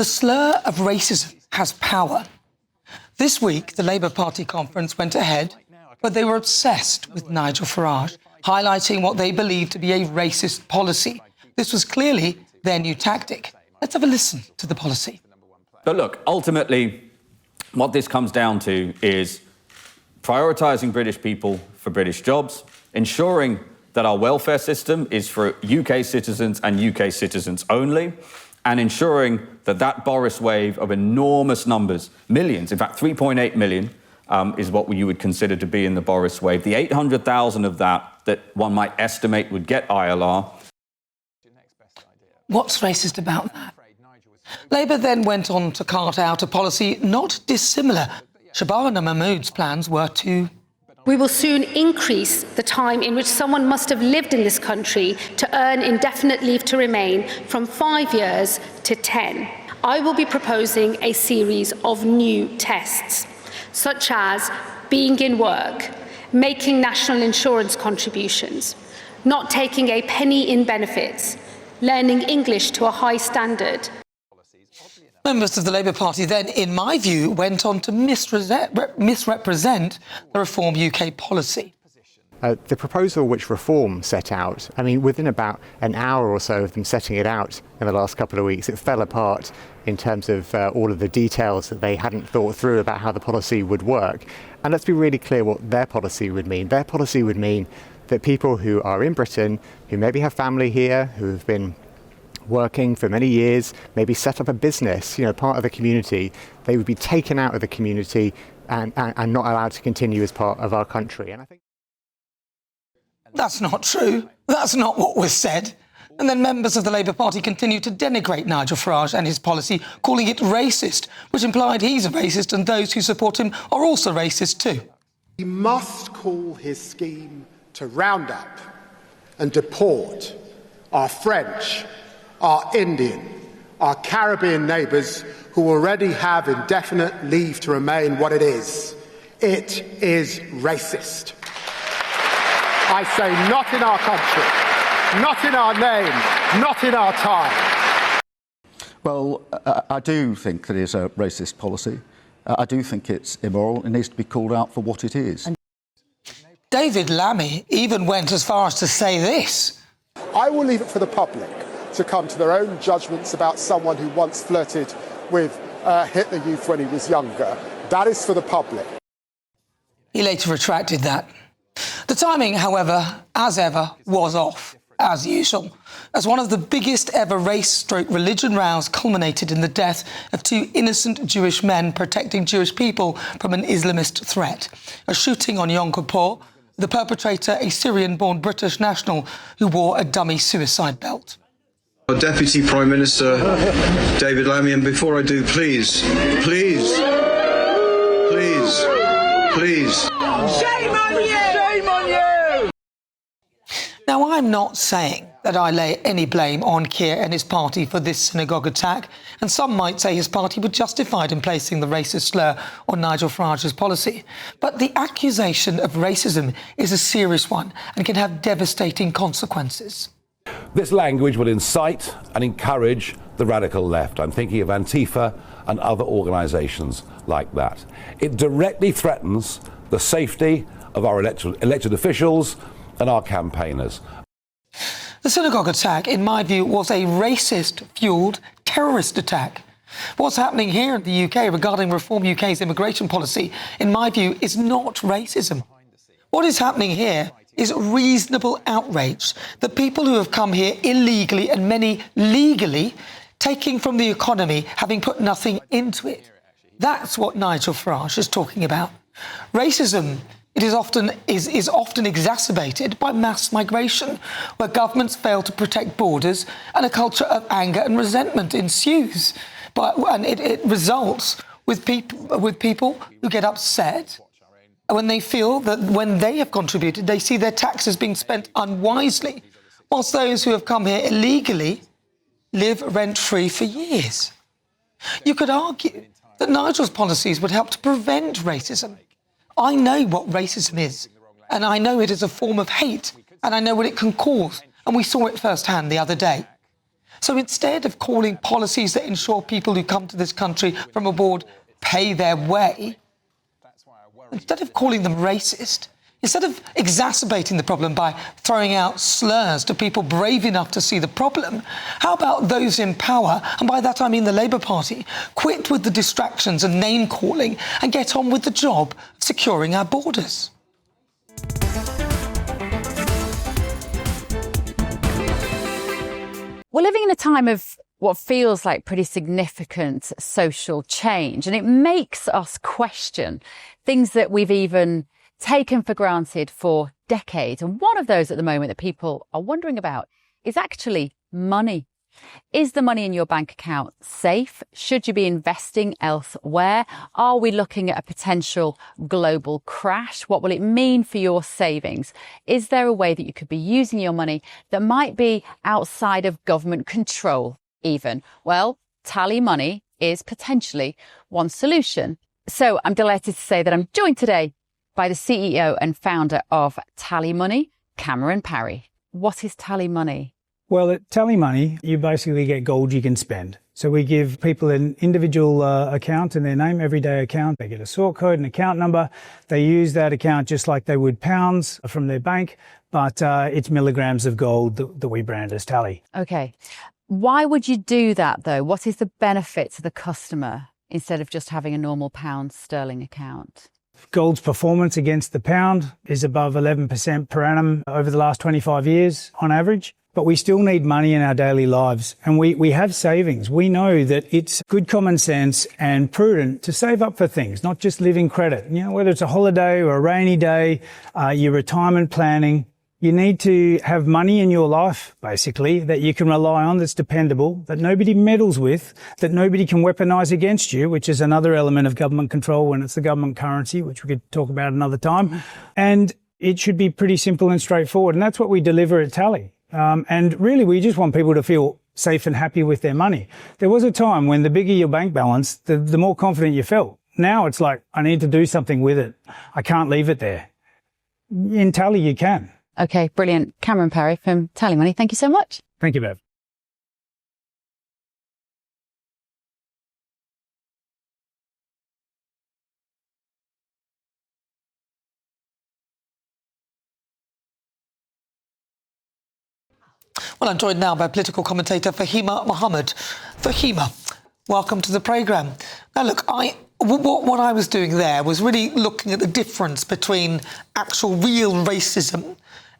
The slur of racism has power. This week, the Labour Party conference went ahead, but they were obsessed with Nigel Farage, highlighting what they believe to be a racist policy. This was clearly their new tactic. Let's have a listen to the policy. But look, ultimately, what this comes down to is prioritising British people for British jobs, ensuring that our welfare system is for UK citizens and UK citizens only, and ensuring that that Boris wave of enormous numbers, millions, in fact 3.8 million, is what you would consider to be in the Boris wave. The 800,000 of that one might estimate would get ILR. What's racist about that? Labour then went on to cart out a policy not dissimilar. Shabana Mahmood's plans were to... We will soon increase the time in which someone must have lived in this country to earn indefinite leave to remain from 5 years to 10. I will be proposing a series of new tests, such as being in work, making national insurance contributions, not taking a penny in benefits, learning English to a high standard. Members of the Labour Party then, in my view, went on to misrepresent the Reform UK policy. The proposal which Reform set out, within about an hour or so of them setting it out in the last couple of weeks, it fell apart in terms of all of the details that they hadn't thought through about how the policy would work. And let's be really clear what their policy would mean. Their policy would mean that people who are in Britain, who maybe have family here, who have been working for many years, maybe set up a business, part of the community, they would be taken out of the community and not allowed to continue as part of our country. And I think that's not true. That's not what was said. And then members of the Labour Party continued to denigrate Nigel Farage and his policy, calling it racist, which implied he's a racist and those who support him are also racist too. He must call his scheme to round up and deport our French, our Indian, our Caribbean neighbours who already have indefinite leave to remain what it is. It is racist. I say not in our country, not in our name, not in our time. Well, I do think that it is a racist policy. I do think it's immoral. It needs to be called out for what it is. David Lammy even went as far as to say this. I will leave it for the public to come to their own judgments about someone who once flirted with Hitler Youth when he was younger. That is for the public. He later retracted that. The timing, however, as ever, was off, as usual, as one of the biggest ever race-religion rows culminated in the death of two innocent Jewish men protecting Jewish people from an Islamist threat. A shooting on Yom Kippur, the perpetrator a Syrian-born British national who wore a dummy suicide belt. Deputy Prime Minister David Lammy, and before I do, please. Shame on you! Shame on you! Now, I'm not saying that I lay any blame on Keir and his party for this synagogue attack, and some might say his party were justified in placing the racist slur on Nigel Farage's policy. But the accusation of racism is a serious one and can have devastating consequences. This language will incite and encourage the radical left. I'm thinking of Antifa and other organisations like that. It directly threatens the safety of our elected officials and our campaigners. The synagogue attack, in my view, was a racist-fuelled terrorist attack. What's happening here in the UK regarding Reform UK's immigration policy, in my view, is not racism. What is happening here is reasonable outrage that people who have come here illegally and many legally, taking from the economy, having put nothing into it. That's what Nigel Farage is talking about. Racism is often exacerbated by mass migration, where governments fail to protect borders and a culture of anger and resentment ensues. And it results with people who get upset when they feel that when they have contributed, they see their taxes being spent unwisely, whilst those who have come here illegally live rent-free for years. You could argue that Nigel's policies would help to prevent racism. I know what racism is, and I know it is a form of hate, and I know what it can cause, and we saw it firsthand the other day. So instead of calling policies that ensure people who come to this country from abroad pay their way, instead of calling them racist, instead of exacerbating the problem by throwing out slurs to people brave enough to see the problem, how about those in power, and by that I mean the Labour Party, quit with the distractions and name-calling and get on with the job of securing our borders? We're living in a time of what feels like pretty significant social change, and it makes us question things that we've even taken for granted for decades. And one of those at the moment that people are wondering about is actually money. Is the money in your bank account safe? Should you be investing elsewhere? Are we looking at a potential global crash? What will it mean for your savings? Is there a way that you could be using your money that might be outside of government control even? Well, Tally Money is potentially one solution. So I'm delighted to say that I'm joined today by the CEO and founder of Tally Money, Cameron Parry. What is Tally Money? Well, at Tally Money, you basically get gold you can spend. So we give people an individual account in their name, everyday account. They get a sort code, an account number. They use that account just like they would pounds from their bank, but it's milligrams of gold that we brand as Tally. Okay. Why would you do that, though? What is the benefit to the customer instead of just having a normal pound sterling account? Gold's performance against the pound is above 11% per annum over the last 25 years on average. But we still need money in our daily lives, and we have savings. We know that it's good common sense and prudent to save up for things, not just living credit. You know, whether it's a holiday or a rainy day, your retirement planning, you need to have money in your life, basically, that you can rely on, that's dependable, that nobody meddles with, that nobody can weaponise against you, which is another element of government control when it's the government currency, which we could talk about another time. And it should be pretty simple and straightforward, and that's what we deliver at Tally. And really, we just want people to feel safe and happy with their money. There was a time when the bigger your bank balance, the more confident you felt. Now it's like, I need to do something with it. I can't leave it there. In Tally, you can. Okay, brilliant. Cameron Parry from Tally Money. Thank you so much. Thank you, Bev. Well, I'm joined now by political commentator Fahima Mohammed. Fahima, welcome to the programme. Now, look, what I was doing there was really looking at the difference between actual real racism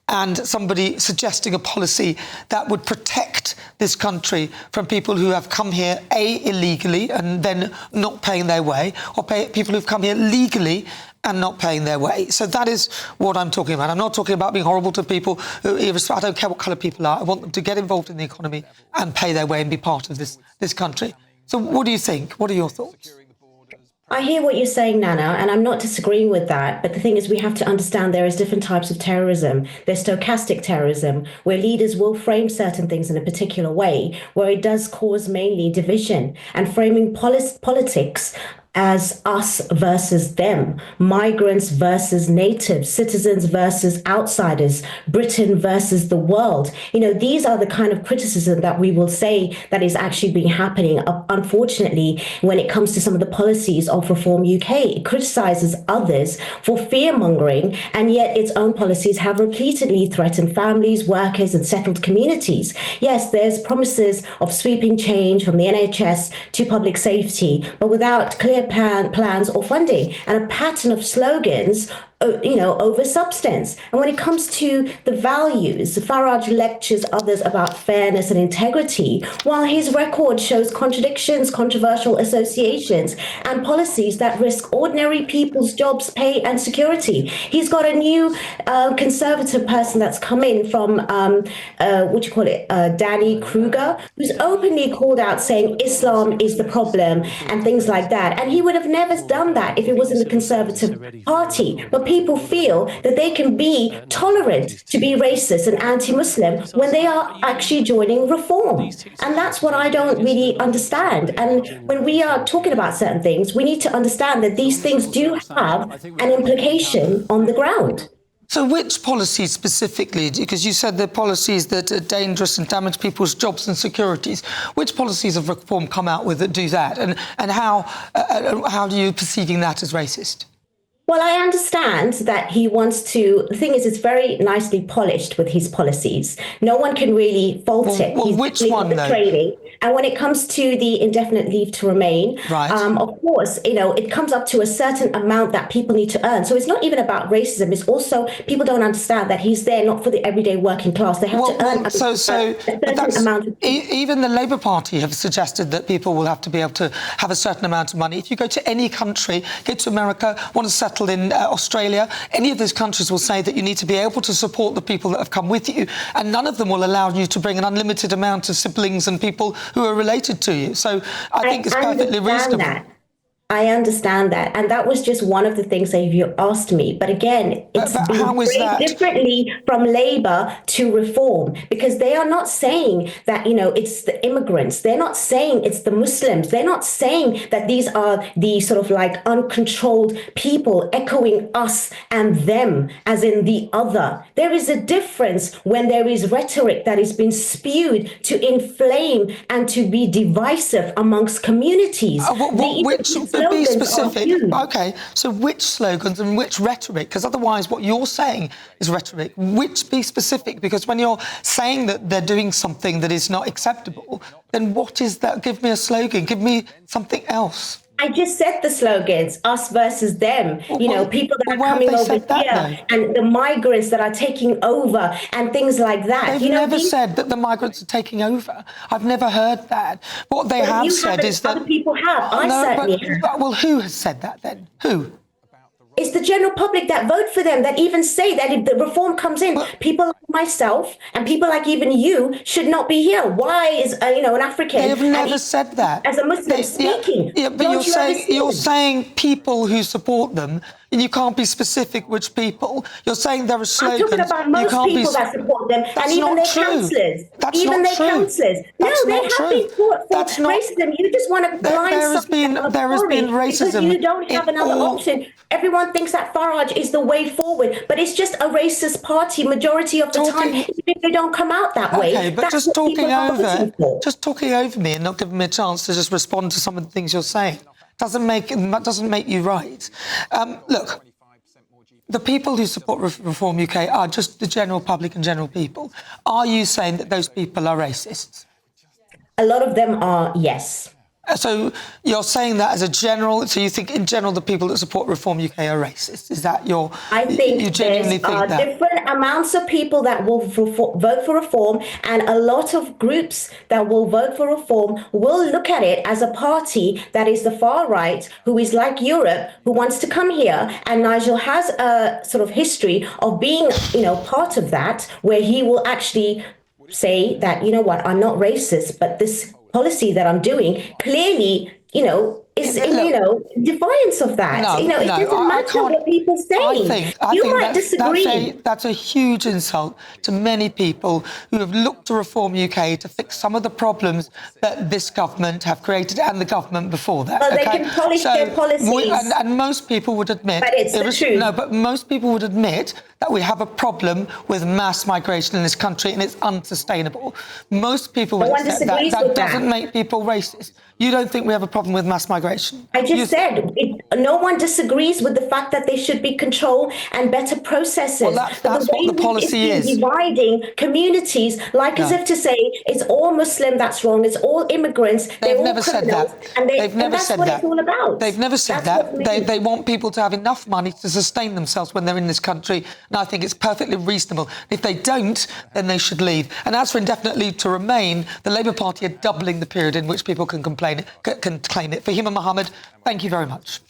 and somebody suggesting a policy that would protect this country from people who have come here, A, illegally and then not paying their way, or people who've come here legally and not paying their way. So that is what I'm talking about. I'm not talking about being horrible to people who, I don't care what colour people are. I want them to get involved in the economy and pay their way and be part of this country. So what do you think? What are your thoughts? I hear what you're saying, Nana, and I'm not disagreeing with that. But the thing is, we have to understand there is different types of terrorism. There's stochastic terrorism, where leaders will frame certain things in a particular way, where it does cause mainly division and framing politics as us versus them, migrants versus natives, citizens versus outsiders, Britain versus the world. You know, these are the kind of criticism that we will say that is actually being happening, unfortunately, when it comes to some of the policies of Reform UK. It criticises others for fear-mongering, and yet its own policies have repeatedly threatened families, workers and settled communities. Yes, there's promises of sweeping change from the NHS to public safety, but without clear plans or funding, and a pattern of slogans over substance. And when it comes to the values, Farage lectures others about fairness and integrity, while his record shows contradictions, controversial associations, and policies that risk ordinary people's jobs, pay, and security. He's got a new conservative person that's come in from, Danny Kruger, who's openly called out saying Islam is the problem and things like that. And he would have never done that if it was in the Conservative Party. But people feel that they can be tolerant to be racist and anti-Muslim when they are actually joining Reform. And that's what I don't really understand. And when we are talking about certain things, we need to understand that these things do have an implication on the ground. So which policies specifically, because you said the policies that are dangerous and damage people's jobs and securities, which policies of reform come out with that do that? And how do you perceiving that as racist? Well, I understand that he wants to. The thing is, it's very nicely polished with his policies. No one can really fault it. Well, He's which one, the though? training. And when it comes to the indefinite leave to remain, right. Of course, it comes up to a certain amount that people need to earn. So it's not even about racism. It's also people don't understand that he's there not for the everyday working class. They have to earn a certain amount. Even the Labour Party have suggested that people will have to be able to have a certain amount of money. If you go to any country, go to America, want to settle in Australia, any of those countries will say that you need to be able to support the people that have come with you, and none of them will allow you to bring an unlimited amount of siblings and people who are related to you. So I think it's perfectly reasonable. I understand that. And that was just one of the things that you asked me. But again, it's been differently from Labour to Reform, because they are not saying that, it's the immigrants. They're not saying it's the Muslims. They're not saying that these are the sort of like uncontrolled people echoing us and them, as in the other. There is a difference when there is rhetoric that has been spewed to inflame and to be divisive amongst communities. Be specific. OK, so which slogans and which rhetoric? Because otherwise what you're saying is rhetoric. Which be specific? Because when you're saying that they're doing something that is not acceptable, then what is that? Give me a slogan. Give me something else. I just said the slogans, us versus them, people that are coming over here and the migrants that are taking over and things like that. They've never said that the migrants are taking over. I've never heard that. What they have said is that... Other people have. I certainly have. Well, who has said that then? Who? It's the general public that vote for them, that even say that if the reform comes in, people like myself and people like even you should not be here. Why is, an African... They have never said that. As a Muslim speaking. Yeah, but you're saying people who support them, and you can't be specific which people. You're saying there are slogans. I'm talking about most people that support them, and even their councillors. Even their councillors. No, they have been fought for racism. You just want to blind there has been racism. Because you don't have another option. Everyone thinks that Farage is the way forward, but it's just a racist party majority of the time. Even if they don't come out that way. Okay, but just talking over me and not giving me a chance to just respond to some of the things you're saying doesn't make you right. Look, the people who support Reform UK are just the general public and general people. Are you saying that those people are racists? A lot of them are, yes. So you're saying that as a general, so you think in general the people that support Reform UK are racist? Is that I think there are different amounts of people that will vote for Reform, and a lot of groups that will vote for Reform will look at it as a party that is the far right, who is like Europe, who wants to come here. And Nigel has a sort of history of being, part of that, where he will actually say that, I'm not racist, but this policy that I'm doing clearly, is defiance of that. It doesn't matter what people say. You might disagree. That's a huge insult to many people who have looked to Reform UK to fix some of the problems that this government have created and the government before that. Well, they can polish their policies. And most people would admit... But it's the truth. No, but most people would admit that we have a problem with mass migration in this country and it's unsustainable. Most people would accept that. That doesn't make people racist. You don't think we have a problem with mass migration? I just said no one disagrees with the fact that there should be control and better processes. Well, that's what the policy is. Dividing communities, as if to say it's all Muslim that's wrong, it's all immigrants, they're all criminals. Said that. And They've never that's said what that. It's all about. They've never said that. They want people to have enough money to sustain themselves when they're in this country, and I think it's perfectly reasonable. If they don't, then they should leave. And as for indefinite leave to remain, the Labour Party are doubling the period in which people can claim it. Fahima Mohammed, thank you very much.